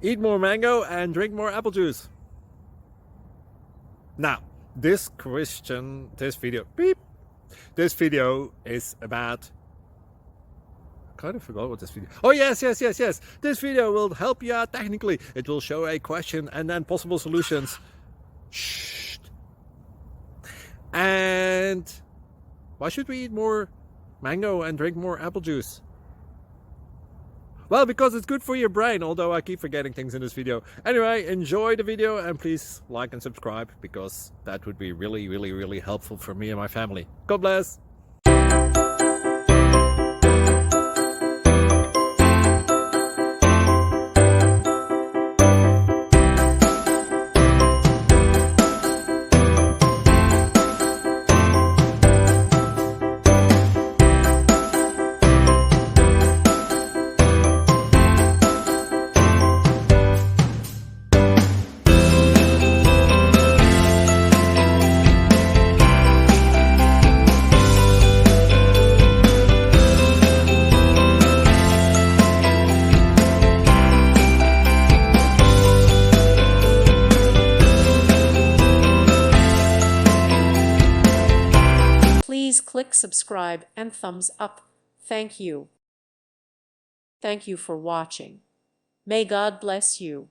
Eat more mango and drink more apple juice. Now, this video is about, I kind of forgot what this video. Oh, yes. This video will help you out technically. It will show a question and then possible solutions. Shh. And why should we eat more mango and drink more apple juice? Well, because it's good for your brain, although I keep forgetting things in this video. Anyway, enjoy the video and please like and subscribe, because that would be really helpful for me and my family. God bless! Please click subscribe and thumbs up. Thank you. Thank you for watching. May God bless you.